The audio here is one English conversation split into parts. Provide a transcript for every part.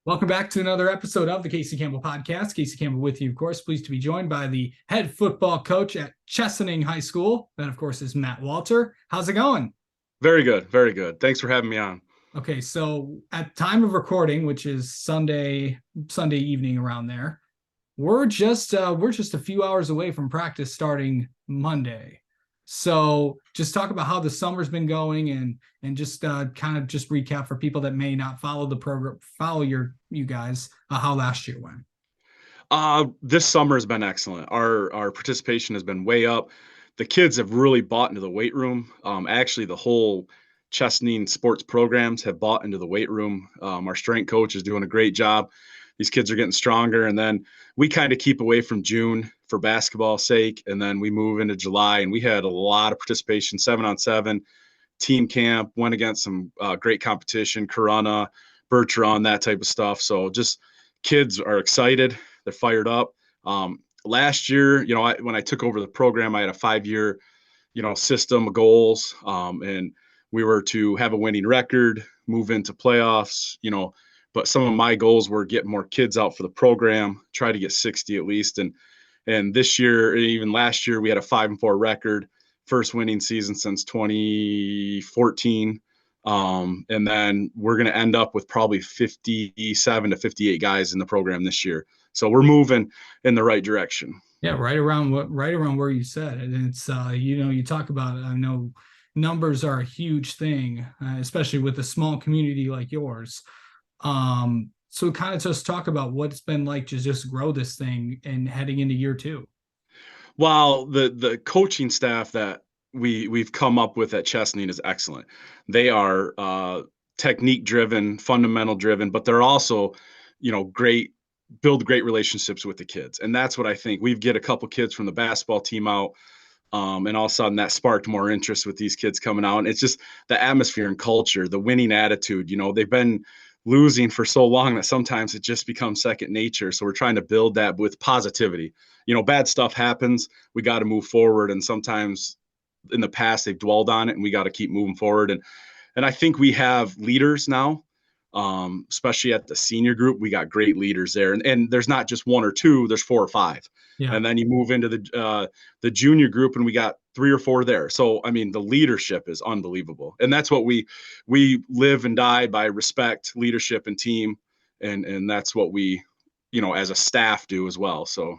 Welcome back to another episode of the Casey Campbell Podcast. Casey Campbell with you, of course. Pleased to be joined by the head football coach at Chesaning High School. That, of course, is Matt Walter. How's it going? Very good. Very good. Thanks for having me on. Okay, so at time of recording, which is Sunday evening around there, we're just a few hours away from practice starting Monday. So just talk about how the summer's been going and just kind of just recap for people that may not follow the program, follow you guys, how last year went. This summer has been excellent. Our participation has been way up. The kids have really bought into the weight room. Actually, the whole Chesaning sports programs have bought into the weight room. Our strength coach is doing a great job. These kids are getting stronger, and then we kind of keep away from June for basketball sake, and then we move into July, and we had a lot of participation, 7-on-7, team camp, went against some great competition, Corona, Bertrand, that type of stuff. So just kids are excited. They're fired up. Last year, when I took over the program, I had a 5-year, system of goals, and we were to have a winning record, move into playoffs, but some of my goals were get more kids out for the program, try to get 60 at least. And this year, even last year, we had a 5-4 record, first winning season since 2014. And then we're going to end up with probably 57 to 58 guys in the program this year. So we're moving in the right direction. Yeah, right around where you said it. And it's you talk about it. I know numbers are a huge thing, especially with a small community like yours. So kind of just talk about what it's been like to just grow this thing and heading into year two. While the coaching staff that we've come up with at Chesaning is excellent. They are technique driven, fundamental driven, but they're also, build great relationships with the kids. And that's what I think. We get a couple kids from the basketball team out, and all of a sudden that sparked more interest with these kids coming out. And it's just the atmosphere and culture, the winning attitude. They've been losing for so long that sometimes it just becomes second nature. So we're trying to build that with positivity. Bad stuff happens. We got to move forward. And sometimes in the past they've dwelled on it, and we got to keep moving forward. And I think we have leaders now, especially at the senior group. We got great leaders there, and there's not just one or two, there's 4 or 5. Yeah. And then you move into the junior group, and we got 3 or 4 there. So I mean, the leadership is unbelievable, and that's what we live and die by: respect, leadership, and team. And that's what we, as a staff do as well. So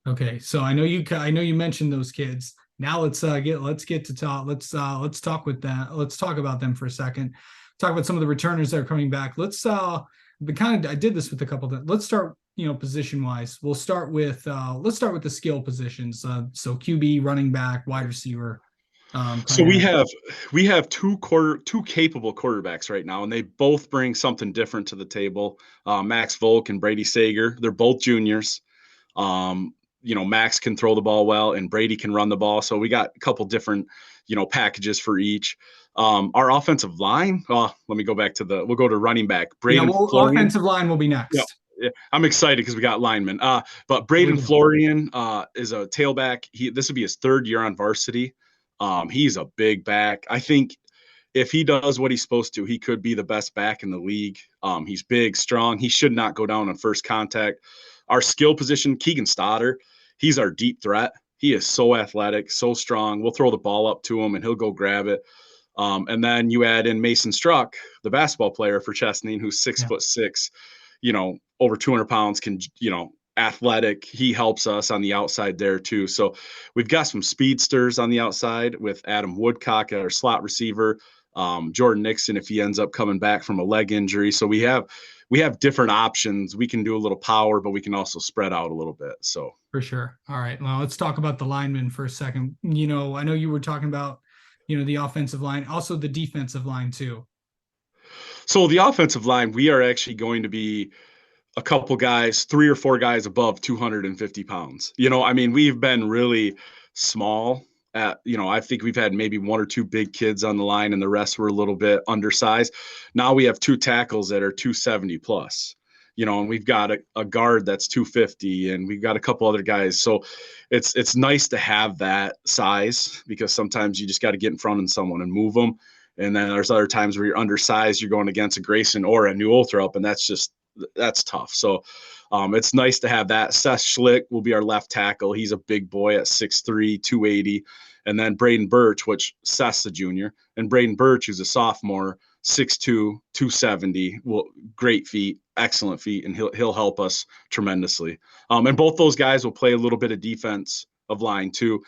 Okay, so I know you mentioned those kids. Now let's get to talk. Let's talk with that. Let's talk about them for a second. Talk about some of the returners that are coming back. I did this with a couple of. Let's start, position wise. We'll start with the skill positions. So QB, running back, wide receiver. So we have two capable quarterbacks right now, and they both bring something different to the table. Max Volk and Brady Sager. They're both juniors. Max can throw the ball well, and Brady can run the ball. So we got a couple different, packages for each. Our offensive line. Let me go back we'll go to running back. Braden Florian. Offensive line will be next. Yeah, I'm excited because we got linemen. But Braden Florian is a tailback. This would be his 3rd year on varsity. He's a big back. I think if he does what he's supposed to, he could be the best back in the league. He's big, strong. He should not go down on first contact. Our skill position, Keegan Stoddard, he's our deep threat. He is so athletic, so strong. We'll throw the ball up to him, and he'll go grab it. And then you add in Mason Struck, the basketball player for Chesaning, who's 6'6", over 200 pounds, athletic. He helps us on the outside there too. So we've got some speedsters on the outside with Adam Woodcock, our slot receiver, Jordan Nixon if he ends up coming back from a leg injury. So we have different options. We can do a little power, but we can also spread out a little bit. So for sure. All right. Well, let's talk about the linemen for a second. I know you were talking about, the offensive line, also the defensive line too. So the offensive line, we are actually going to be a couple guys, 3 or 4 guys above 250 pounds. We've been really small I think we've had maybe 1 or 2 big kids on the line, and the rest were a little bit undersized. Now we have 2 tackles that are 270 plus, and we've got a guard that's 250, and we've got a couple other guys. So it's nice to have that size, because sometimes you just got to get in front of someone and move them. And then there's other times where you're undersized, you're going against a Grayson or a New Ulthrop, and that's tough. So it's nice to have that. Seth Schlick will be our left tackle. He's a big boy at 6'3", 280. And then Braden Birch, which Seth's a junior, and Braden Birch, who's a sophomore, 6'2", 270. Well, great feet, excellent feet, and he'll help us tremendously. And both those guys will play a little bit of defense of line too.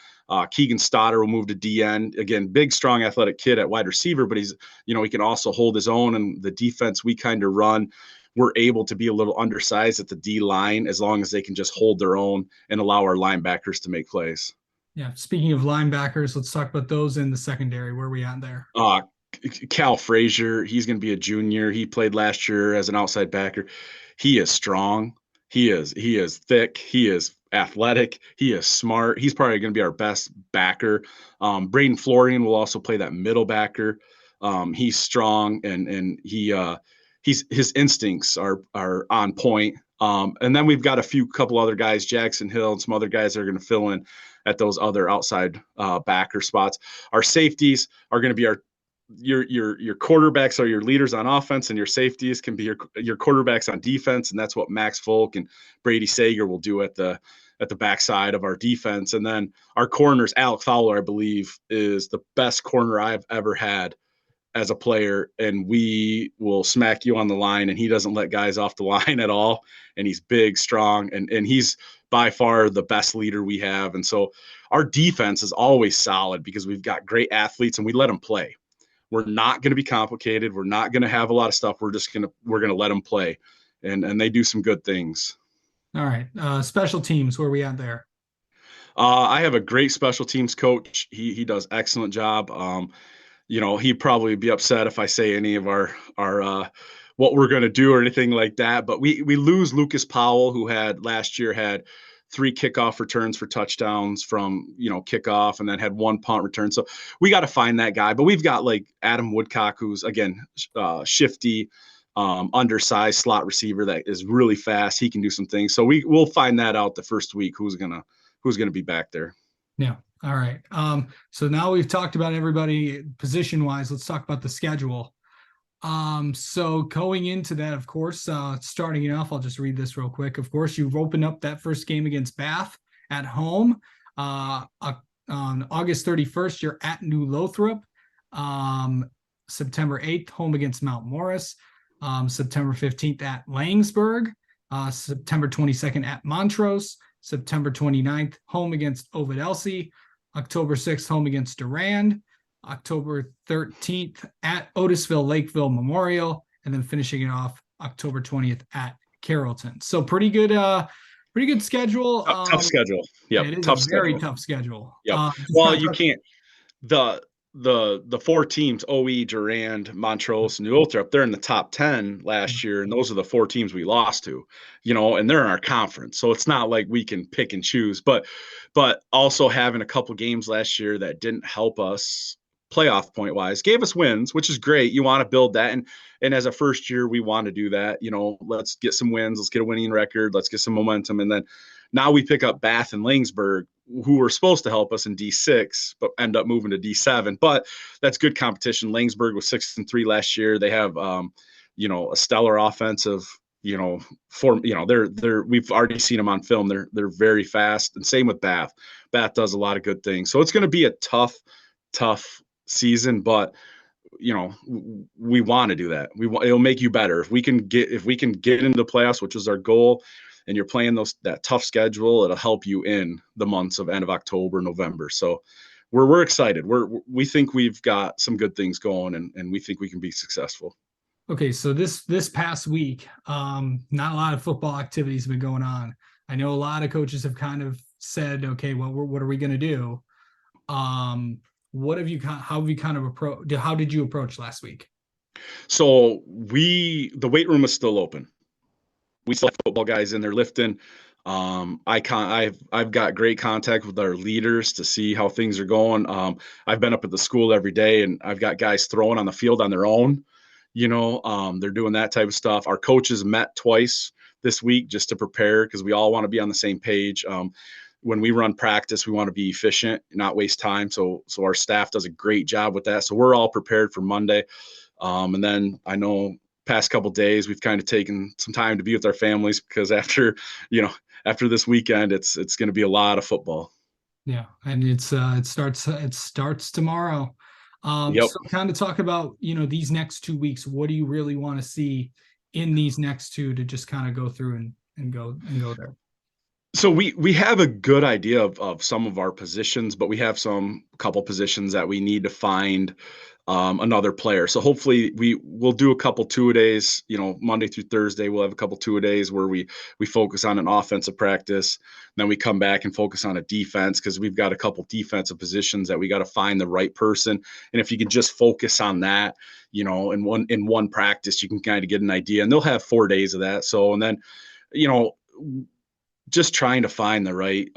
Keegan Stoddard will move to DN. Again, big, strong, athletic kid at wide receiver, but he can also hold his own. And the defense we kind of run, we're able to be a little undersized at the D line as long as they can just hold their own and allow our linebackers to make plays. Yeah. Speaking of linebackers, let's talk about those in the secondary. Where are we at there? Cal Frazier, he's going to be a junior. He played last year as an outside backer. He is strong. He is thick. He is athletic. He is smart. He's probably going to be our best backer. Braden Florian will also play that middle backer. He's strong and his instincts are on point. And then we've got couple other guys, Jackson Hill and some other guys that are going to fill in at those other outside backer spots. Our safeties are going to be your quarterbacks are your leaders on offense, and your safeties can be your quarterbacks on defense, and that's what Max Folk and Brady Sager will do at the backside of our defense. And then our corners, Alec Fowler, I believe, is the best corner I've ever had as a player, and we will smack you on the line, and he doesn't let guys off the line at all. And he's big, strong, and he's by far the best leader we have. And so our defense is always solid because we've got great athletes and we let them play. We're not going to be complicated. We're not going to have a lot of stuff. We're going to let them play, and they do some good things. All right. Special teams, where are we at there? I have a great special teams coach. He does excellent job. He'd probably be upset if I say any of our what we're going to do or anything like that. But we lose Lucas Powell, who last year had 3 kickoff returns for touchdowns from kickoff, and then had 1 punt return. So we got to find that guy. But we've got like Adam Woodcock, who's again shifty, undersized slot receiver that is really fast. He can do some things. So we'll find that out the first week who's gonna be back there. Yeah. All right. So now we've talked about everybody position wise. Let's talk about the schedule. So going into that, of course, starting it off, I'll just read this real quick. Of course, you've opened up that first game against Bath at home. On August 31st, you're at New Lothrop. September 8th, home against Mount Morris. September 15th at Langsburg. September 22nd at Montrose. September 29th, home against Ovid Elsie. October 6th, home against Durand. October 13th at Otisville Lakeville Memorial, and then finishing it off October 20th at Carrollton. So pretty good schedule. Tough schedule. Yeah, it is tough a very schedule. Tough schedule. Yeah. Well, you can't. The 4 teams, OE, Durand, Montrose, and New Ultra, they're in the top 10 last year, and those are the 4 teams we lost to, and they're in our conference. So it's not like we can pick and choose, but also having a couple games last year that didn't help us playoff point wise gave us wins, which is great. You want to build that. And as a first year, we want to do that. Let's get some wins. Let's get a winning record. Let's get some momentum. And then now we pick up Bath and Langsburg, who were supposed to help us in D6, but end up moving to D7. But that's good competition. Langsburg was 6-3 last year. They have, a stellar offensive, we've already seen them on film. They're very fast, and same with Bath. Bath does a lot of good things. So it's going to be a tough season, but we want to do that. It'll make you better if we can get into the playoffs, which is our goal. And you're playing that tough schedule, it'll help you in the months of end of October, November. So we're excited. We think we've got some good things going, and we think we can be successful. Okay, so this past week, not a lot of football activities have been going on. I know a lot of coaches have kind of said, okay, well, what are we going to do? How did you approach last week? So the weight room is still open. We still have football guys in there lifting. I've got great contact with our leaders to see how things are going. I've been up at the school every day, and I've got guys throwing on the field on their own. They're doing that type of stuff. Our coaches met twice this week just to prepare because we all want to be on the same page. when we run practice, we want to be efficient, not waste time. So our staff does a great job with that. So we're all prepared for Monday. And then I know past couple days we've kind of taken some time to be with our families because after this weekend it's going to be a lot of football. Yeah, and it starts tomorrow. Yep. So kind of talk about, these next 2 weeks. What do you really want to see in these next two to just kind of go through and go there? So we have a good idea of some of our positions, but we have some couple positions that we need to find another player. So hopefully we'll do a couple two a days. Monday through Thursday we'll have a couple two a days where we focus on an offensive practice. Then we come back and focus on a defense because we've got a couple defensive positions that we got to find the right person. And if you can just focus on that, in one practice, you can kind of get an idea. And they'll have 4 days of that. So and then you know just trying to find the right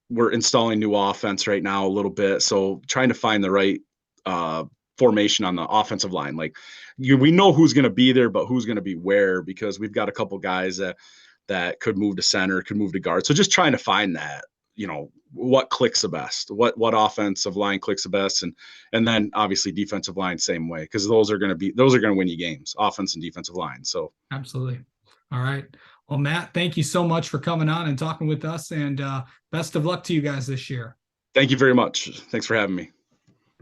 we're installing new offense right now a little bit, so trying to find the right formation on the offensive line. Like we know who's going to be there, but who's going to be where, because we've got a couple guys that could move to center, could move to guard. So just trying to find that, what clicks the best, what offensive line clicks the best, and then obviously defensive line same way, because those are going to win you games, offense and defensive line. So Absolutely. All right. Well, Matt, thank you so much for coming on and talking with us, and best of luck to you guys this year. thank you very much. Thanks for having me.